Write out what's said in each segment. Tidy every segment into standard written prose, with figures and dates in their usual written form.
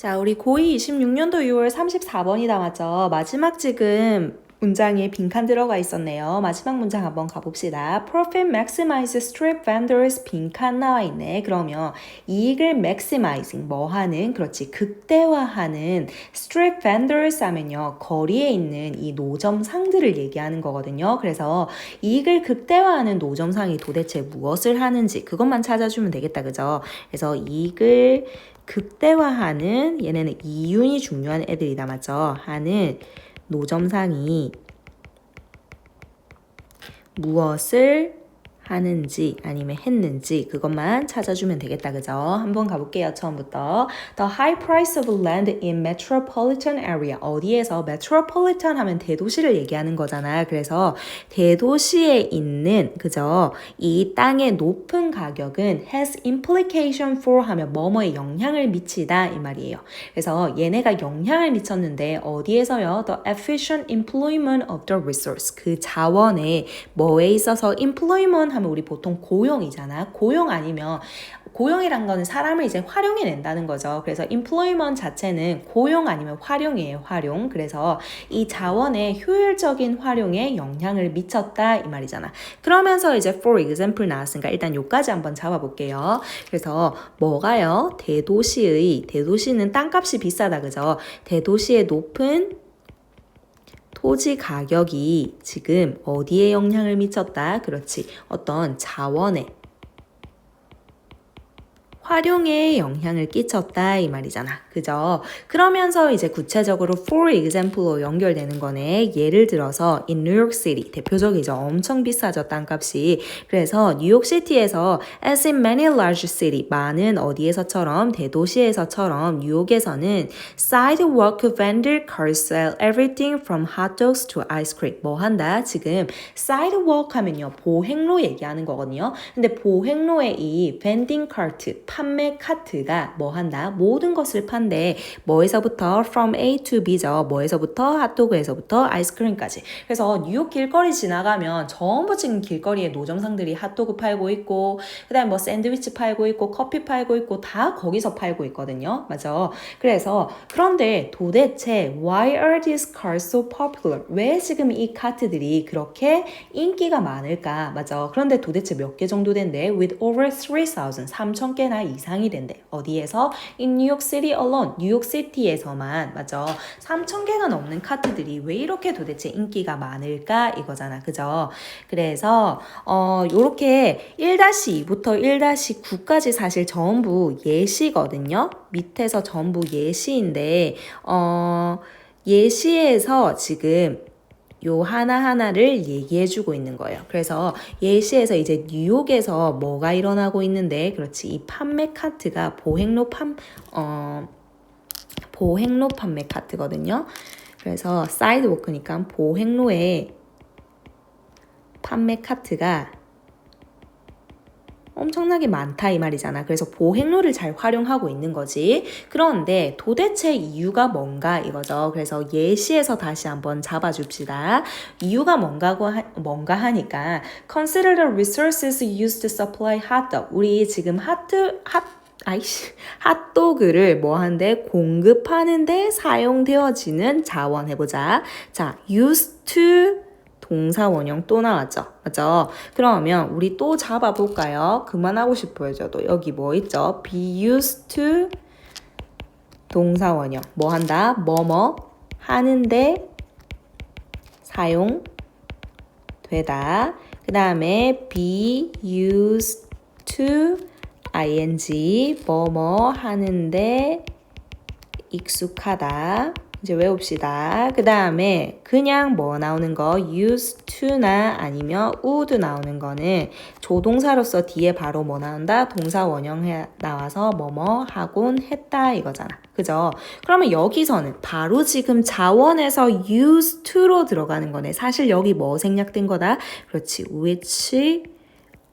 자, 우리 고2 26년도 6월 34번이 남았죠. 마지막 지금 문장에 빈칸 들어가 있었네요. 마지막 문장 한번 가봅시다. Profit maximize strip vendors 빈칸 나와 있네. 그러면 이익을 maximizing 뭐 하는? 그렇지. 극대화하는 strip vendors 하면요. 거리에 있는 이 노점상들을 얘기하는 거거든요. 그래서 이익을 극대화하는 노점상이 도대체 무엇을 하는지 그것만 찾아주면 되겠다. 그죠? 그래서 이익을 극대화하는 얘네는 이윤이 중요한 애들이다. 맞죠? 하는 노점상이 무엇을 하는지 아니면 했는지 그것만 찾아주면 되겠다. 그죠? 한번 가볼게요. 처음부터. The high price of land in metropolitan area. 어디에서 metropolitan 하면 대도시를 얘기하는 거잖아. 그래서 대도시에 있는 그죠? 이 땅의 높은 가격은 has implication for 하면 뭐뭐에 영향을 미치다 이 말이에요. 그래서 얘네가 영향을 미쳤는데 어디에서요? The efficient employment of the resource. 그 자원에 뭐에 있어서 employment 하면 우리 보통 고용이잖아. 고용 아니면 고용이란 거는 사람을 이제 활용해낸다는 거죠. 그래서 employment 자체는 고용 아니면 활용이에요. 활용. 그래서 이 자원의 효율적인 활용에 영향을 미쳤다 이 말이잖아. 그러면서 이제 for example 나왔으니까 일단 요까지 한번 잡아볼게요. 그래서 뭐가요? 대도시는 땅값이 비싸다. 그죠? 대도시의 높은 토지 가격이 지금 어디에 영향을 미쳤다? 그렇지. 어떤 자원에 활용에 영향을 끼쳤다 이 말이잖아. 그죠? 그러면서 이제 구체적으로 for example로 연결되는 거네. 예를 들어서 in New York City 대표적이죠. 엄청 비싸죠 땅값이. 그래서 뉴욕시티에서 as in many large city 많은 어디에서처럼 대도시에서처럼 뉴욕에서는 sidewalk vendor cars sell everything from hot dogs to ice cream. 뭐 한다? 지금 sidewalk 하면요 보행로 얘기하는 거거든요. 근데 보행로에 이 vending cart 판매 카트가 뭐 한다? 모든 것을 판대. 뭐에서부터? From A to B죠. 뭐에서부터? 핫도그에서부터 아이스크림까지. 그래서 뉴욕 길거리 지나가면 전부 지금 길거리에 노점상들이 핫도그 팔고 있고 그 다음에 뭐 샌드위치 팔고 있고 커피 팔고 있고 다 거기서 팔고 있거든요. 맞아. 그래서 그런데 도대체 why are these cars so popular? 왜 지금 이 카트들이 그렇게 인기가 많을까? 맞아. 그런데 도대체 몇 개 정도 된대? With over 3,000, 3,000개나 이상이 된대. 어디에서? In New York City alone. 뉴욕시티에서만. 맞죠? 3,000개가 넘는 카트들이 왜 이렇게 도대체 인기가 많을까? 이거잖아. 그죠? 그래서 요렇게 1-2부터 1-9까지 사실 전부 예시거든요. 밑에서 전부 예시인데 예시에서 지금 요 하나하나를 얘기해주고 있는 거예요. 그래서 예시에서 이제 뉴욕에서 뭐가 일어나고 있는데, 그렇지. 이 판매 카트가 보행로 판매 카트거든요. 그래서 사이드워크니까 보행로에 판매 카트가 엄청나게 많다 이 말이잖아. 그래서 보행로를 잘 활용하고 있는 거지. 그런데 도대체 이유가 뭔가 이거죠. 그래서 예시에서 다시 한번 잡아줍시다. 이유가 뭔가 하니까 Consider the resources used to supply hot dog. 우리 지금 핫도그를 뭐 한데 공급하는데 사용되어지는 자원 해보자. 자, used to 동사 원형 또 나왔죠. 맞죠? 그러면 우리 또 잡아볼까요? 그만하고 싶어요. 저도 여기 뭐 있죠? be used to 동사 원형 뭐 한다? 뭐뭐 하는데 사용되다. 그 다음에 be used to ing 뭐뭐 하는데 익숙하다. 이제 외웁시다. 그 다음에 그냥 뭐 나오는 거 used to나 아니면 would 나오는 거는 조동사로서 뒤에 바로 뭐 나온다? 동사 원형 나와서 뭐뭐 하곤 했다 이거잖아. 그죠? 그러면 여기서는 바로 지금 자원에서 used to로 들어가는 거네. 사실 여기 뭐 생략된 거다? 그렇지. which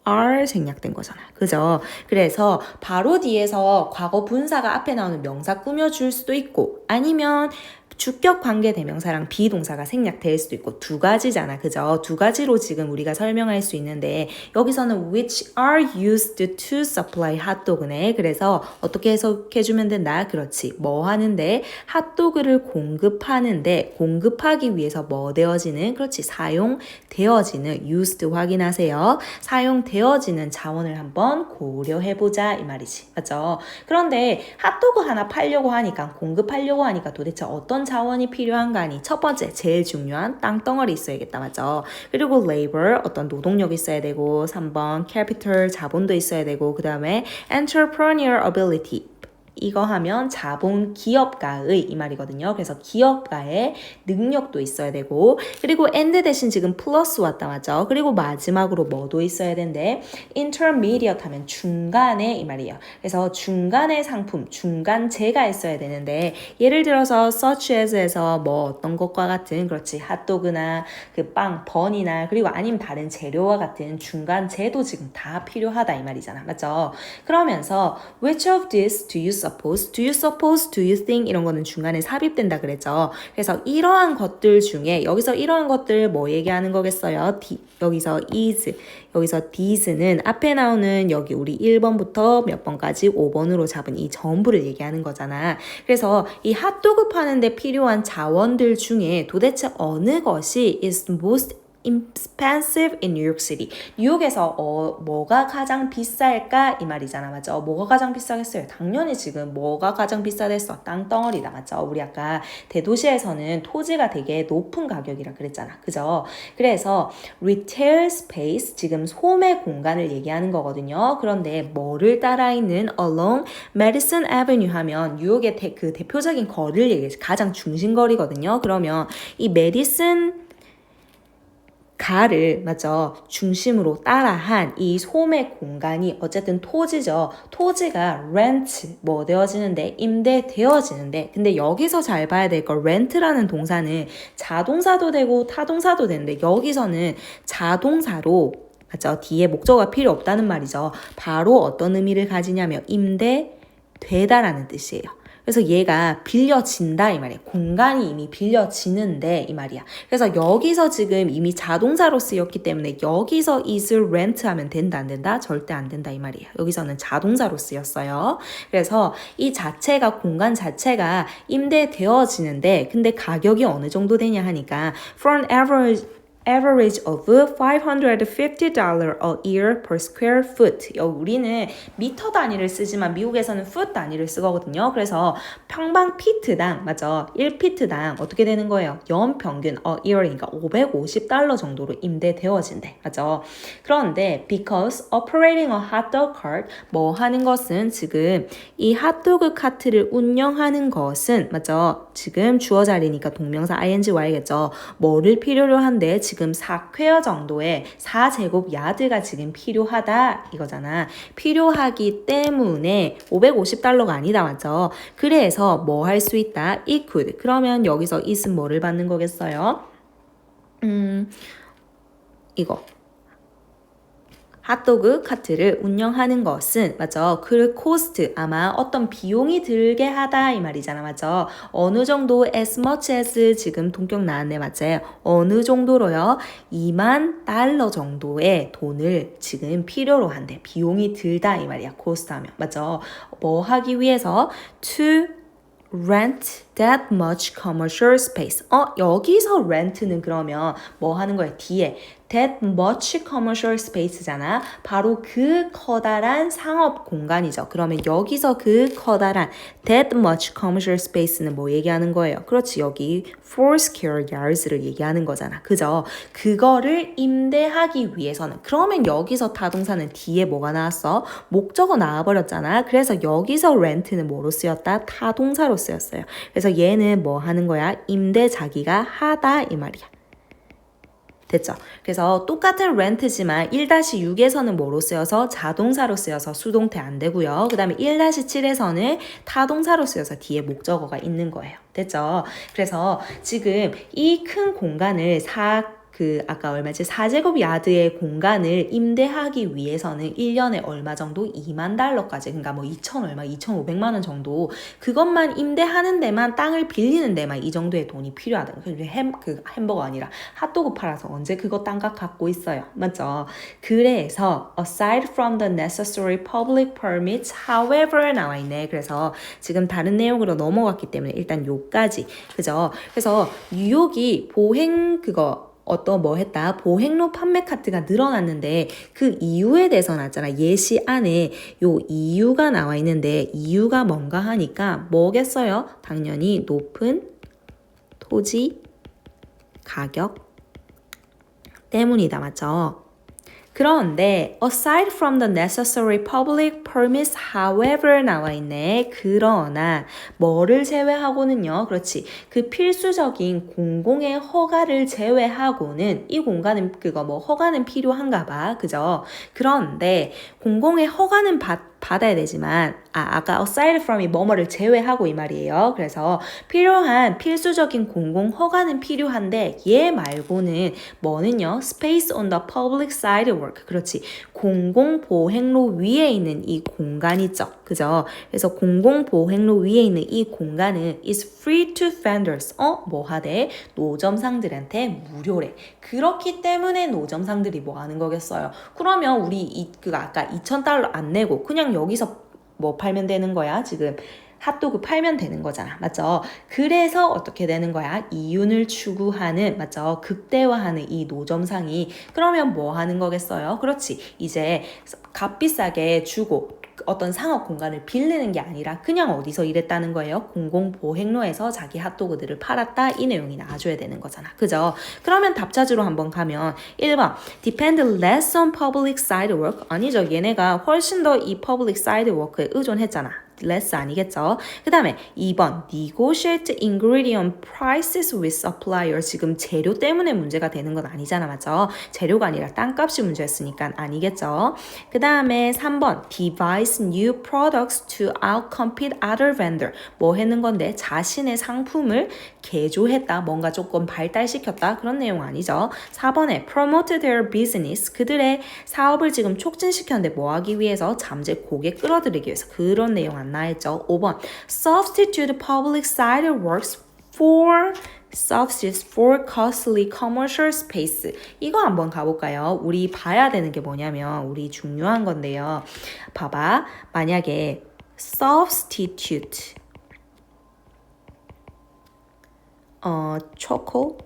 are 생략된 거잖아. 그죠? 그래서 바로 뒤에서 과거 분사가 앞에 나오는 명사 꾸며줄 수도 있고 아니면 주격 관계 대명사랑 비동사가 생략될 수도 있고 두 가지잖아. 그죠? 두 가지로 지금 우리가 설명할 수 있는데 여기서는 which are used to supply 핫도그네. 그래서 어떻게 해석해주면 된다? 그렇지. 뭐 하는데? 핫도그를 공급하는데 공급하기 위해서 뭐 되어지는? 그렇지. 사용되어지는 used 확인하세요. 사용되어지는 자원을 한번 고려해보자 이 말이지. 맞죠? 그런데 핫도그 하나 팔려고 하니까 공급하려고 하니까 도대체 어떤 자원이 필요한가 하니 첫 번째 제일 중요한 땅덩어리 있어야겠다. 맞죠? 그리고 labor 어떤 노동력이 있어야 되고 3번 capital 자본도 있어야 되고 그 다음에 entrepreneur ability 이거 하면 자본 기업가의 이 말이거든요. 그래서 기업가의 능력도 있어야 되고 그리고 and 대신 지금 플러스 왔다 맞죠? 그리고 마지막으로 뭐도 있어야 된대? intermediate 하면 중간에 이 말이에요. 그래서 중간의 상품, 중간재가 있어야 되는데 예를 들어서 such as에서 뭐 어떤 것과 같은 그렇지 핫도그나 그 빵, 번이나 그리고 아니면 다른 재료와 같은 중간재도 지금 다 필요하다 이 말이잖아. 맞죠? 그러면서 which of these do you suppose? Do you suppose? Do you think? 이런 거는 중간에 삽입된다 그랬죠. 그래서 이러한 것들 중에 여기서 이러한 것들 뭐 얘기하는 거겠어요? 여기서 is, 여기서 these는 앞에 나오는 여기 우리 1번부터 몇 번까지 5번으로 잡은 이 전부를 얘기하는 거잖아. 그래서 이 핫도그 파는데 필요한 자원들 중에 도대체 어느 것이 is most expensive in New York City. 뉴욕에서 뭐가 가장 비쌀까? 이 말이잖아. 맞죠? 뭐가 가장 비싸겠어요? 당연히 지금 뭐가 가장 비싸댔어? 땅덩어리다. 맞죠? 우리 아까 대도시에서는 토지가 되게 높은 가격이라 그랬잖아. 그죠? 그래서 retail space, 지금 소매 공간을 얘기하는 거거든요. 그런데 뭐를 따라 있는 along Madison Avenue 하면 뉴욕의 그 대표적인 거리를 얘기해. 가장 중심거리거든요. 그러면 이 메디슨 가를 맞죠? 중심으로 따라한 이 소매 공간이 어쨌든 토지죠. 토지가 rent 뭐 되어지는데 임대되어지는데 근데 여기서 잘 봐야 될 거 rent라는 동사는 자동사도 되고 타동사도 되는데 여기서는 자동사로 맞죠? 뒤에 목적어가 필요 없다는 말이죠. 바로 어떤 의미를 가지냐면 임대되다라는 뜻이에요. 그래서 얘가 빌려진다 이 말이야. 공간이 이미 빌려지는데 이 말이야. 그래서 여기서 지금 이미 자동사로 쓰였기 때문에 여기서 is rent 하면 된다 안 된다? 절대 안 된다 이 말이야. 여기서는 자동사로 쓰였어요. 그래서 이 자체가 공간 자체가 임대되어지는데 근데 가격이 어느 정도 되냐 하니까 for an average of $550 a year per square foot. 우리는 미터 단위를 쓰지만 미국에서는 foot 단위를 쓰거든요. 그래서 평방 피트당 맞죠? 1피트당 어떻게 되는 거예요? 연평균 a year이니까 $550 정도로 임대되어진대. 맞죠? 그런데 because operating a hot dog cart 뭐 하는 것은 지금 이 핫도그 카트를 운영하는 것은 맞죠? 지금 주어 자리니까 동명사 ingY겠죠. 뭐를 필요로 한데 지금 4퀘어 정도의 4제곱 야드가 지금 필요하다 이거잖아. 필요하기 때문에 $550가 아니다 맞죠? 그래서 뭐 할 수 있다? It could. 그러면 여기서 it은 뭐를 받는 거겠어요? 이거. 핫도그 카트를 운영하는 것은 맞죠? 그 코스트 아마 어떤 비용이 들게 하다 이 말이잖아 맞죠? 어느 정도 as much as 지금 동격 나왔네 맞지? 어느 정도로요? $20,000 정도의 돈을 지금 필요로 한대. 비용이 들다 이 말이야. 코스트 하면 맞죠? 뭐 하기 위해서 to rent that much commercial space. 여기서 rent는 그러면 뭐 하는 거야? 뒤에 that much commercial space잖아. 바로 그 커다란 상업 공간이죠. 그러면 여기서 그 커다란 that much commercial space는 뭐 얘기하는 거예요? 그렇지. 여기 4 square yards를 얘기하는 거잖아. 그죠? 그거를 임대하기 위해서는 그러면 여기서 타동사는 뒤에 뭐가 나왔어? 목적어 나와버렸잖아. 그래서 여기서 rent는 뭐로 쓰였다? 타동사로 쓰였어요. 그래서 얘는 뭐 하는 거야? 임대 자기가 하다 이 말이야. 됐죠? 그래서 똑같은 렌트지만 1-6에서는 뭐로 쓰여서 자동사로 쓰여서 수동태 안 되고요. 그 다음에 1-7에서는 타동사로 쓰여서 뒤에 목적어가 있는 거예요. 됐죠? 그래서 지금 이 큰 공간을 아까 얼마지? 4제곱 야드의 공간을 임대하기 위해서는 1년에 얼마 정도? 2만 달러까지. 그러니까 뭐 2천 얼마, 2,500만 원 정도. 그것만 임대하는 데만, 땅을 빌리는 데만 이 정도의 돈이 필요하다. 햄버거 아니라 핫도그 팔아서 언제 그거 땅값 갖고 있어요. 맞죠? 그래서 aside from the necessary public permits, however 나와 있네. 그래서 지금 다른 내용으로 넘어갔기 때문에 일단 요까지. 그죠? 그래서 뉴욕이 보행로 판매 카트가 늘어났는데 그 이유에 대해서 나왔잖아. 예시 안에 요 이유가 나와 있는데 이유가 뭔가 하니까 뭐겠어요? 당연히 높은 토지 가격 때문이다. 맞죠? 그런데 aside from the necessary public permits, however 나와 있네. 그러나 뭐를 제외하고는요. 그렇지. 그 필수적인 공공의 허가를 제외하고는 이 공간은 허가는 필요한가 봐. 그죠? 그런데 공공의 허가는 받아야 되지만 아까 aside from이 뭐뭐를 제외하고 이 말이에요. 그래서 필요한 필수적인 공공 허가는 필요한데 얘 말고는 뭐는요? space on the public sidewalk. 그렇지. 공공 보행로 위에 있는 이 공간 있죠. 그죠? 그래서 공공 보행로 위에 있는 이 공간은 is free to vendors. 뭐 하대? 노점상들한테 무료래. 그렇기 때문에 노점상들이 뭐 하는 거겠어요? 그러면 우리 아까 2,000달러 안 내고 그냥 여기서 뭐 팔면 되는 거야? 지금 핫도그 팔면 되는 거잖아. 맞죠? 그래서 어떻게 되는 거야? 이윤을 추구하는, 맞죠? 극대화하는 이 노점상이 그러면 뭐 하는 거겠어요? 그렇지. 이제 값비싸게 주고 어떤 상업 공간을 빌리는 게 아니라 그냥 어디서 일했다는 거예요? 공공보행로에서 자기 핫도그들을 팔았다. 이 내용이 나와줘야 되는 거잖아. 그죠? 그러면 답차주로 한번 가면 1번 depend less on public sidewalk. 아니죠. 얘네가 훨씬 더 이 public sidewalk에 의존했잖아. less 아니겠죠? 그 다음에 2번 negotiate ingredient prices with supplier. 지금 재료 때문에 문제가 되는 건 아니잖아. 맞죠? 재료가 아니라 땅값이 문제였으니까 아니겠죠? 그 다음에 3번 devise new products to outcompete other vendor. 뭐 했는 건데 자신의 상품을 개조했다. 뭔가 조금 발달시켰다. 그런 내용 아니죠? 4번에 promote their business. 그들의 사업을 지금 촉진시켰는데 뭐 하기 위해서? 잠재 고객 끌어들이기 위해서. 그런 내용 안 나왔죠. 5번 substitute public sidewalks for substitutes for costly commercial space. 이거 한번 가볼까요? 우리 봐야 되는 게 뭐냐면 우리 중요한 건데요. 봐봐. 만약에 substitute choco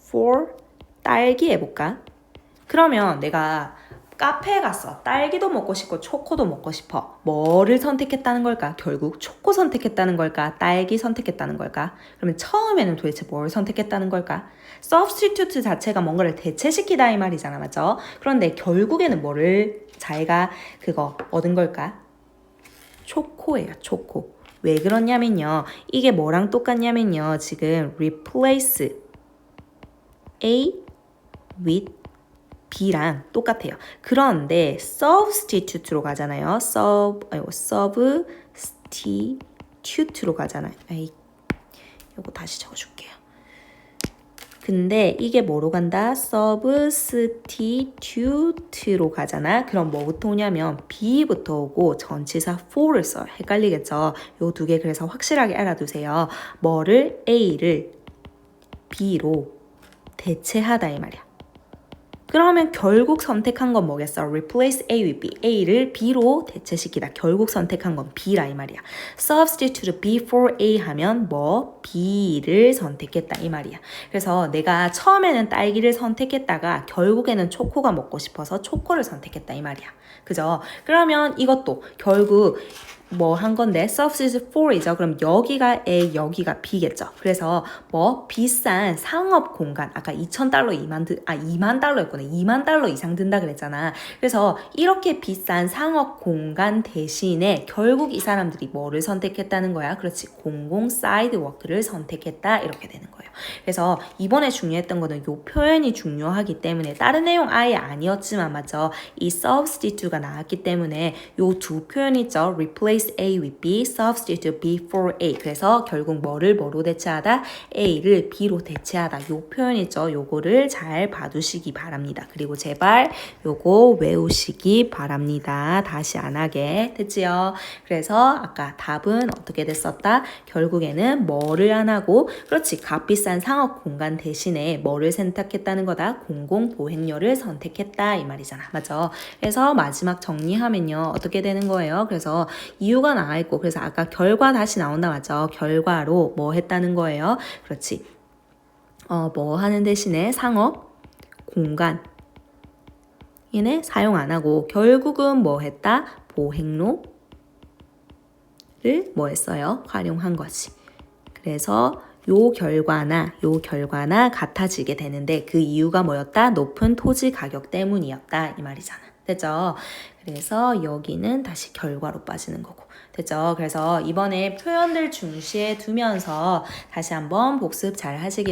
for 딸기 해볼까? 그러면 내가 카페에 갔어. 딸기도 먹고 싶고 초코도 먹고 싶어. 뭐를 선택했다는 걸까? 결국 초코 선택했다는 걸까? 딸기 선택했다는 걸까? 그러면 처음에는 도대체 뭘 선택했다는 걸까? substitute 자체가 뭔가를 대체시키다 이 말이잖아. 맞죠? 그런데 결국에는 뭐를 자기가 얻은 걸까? 초코예요. 초코. 왜 그러냐면요. 이게 뭐랑 똑같냐면요. 지금 replace A with B랑 똑같아요. 그런데 substitute로 가잖아요. substitute로 가잖아요. 요거 다시 적어줄게요. 근데 이게 뭐로 간다? substitute로 가잖아. 그럼 뭐부터 오냐면 B부터 오고 전치사 for를 써요. 헷갈리겠죠? 요 두 개 그래서 확실하게 알아두세요. 뭐를 A를 B로 대체하다 이 말이야. 그러면 결국 선택한 건 뭐겠어? Replace A with B. A를 B로 대체시키다. 결국 선택한 건 B라 이 말이야. Substitute B for A 하면 뭐? B를 선택했다 이 말이야. 그래서 내가 처음에는 딸기를 선택했다가 결국에는 초코가 먹고 싶어서 초코를 선택했다 이 말이야. 그죠? 그러면 이것도 결국 뭐 한 건데 substitute for이죠. 그럼 여기가 A, 여기가 B겠죠. 그래서 뭐 비싼 상업 공간 아까 2,000달러 2만 달러였구나. 2만 달러 이상 든다 그랬잖아. 그래서 이렇게 비싼 상업 공간 대신에 결국 이 사람들이 뭐를 선택했다는 거야? 그렇지. 공공 사이드워크를 선택했다. 이렇게 되는 거예요. 그래서 이번에 중요했던 거는 이 표현이 중요하기 때문에 다른 내용 아예 아니었지만 맞죠? 이 substitute가 나왔기 때문에 이 두 표현 있죠. replace replace A with B, substitute B for A. 그래서 결국 뭐를 뭐로 대체하다? A를 B로 대체하다. 요 표현 있죠? 요거를 잘 봐두시기 바랍니다. 그리고 제발 요거 외우시기 바랍니다. 다시 안 하게. 됐지요? 그래서 아까 답은 어떻게 됐었다? 결국에는 뭐를 안 하고 그렇지. 값비싼 상업 공간 대신에 뭐를 선택했다는 거다? 공공보행료를 선택했다. 이 말이잖아. 맞죠? 그래서 마지막 정리하면요. 어떻게 되는 거예요? 그래서 이유가 나와 있고 그래서 아까 결과 다시 나온다. 맞죠? 결과로 뭐 했다는 거예요? 그렇지. 뭐 하는 대신에 상업 공간 얘네 사용 안 하고 결국은 뭐 했다? 보행로를 뭐 했어요? 활용한 거지. 그래서 요 결과나 같아지게 되는데 그 이유가 뭐였다? 높은 토지 가격 때문이었다. 이 말이잖아. 됐죠? 그래서 여기는 다시 결과로 빠지는 거고. 됐죠? 그래서 이번에 표현들 중시해 두면서 다시 한번 복습 잘 하시기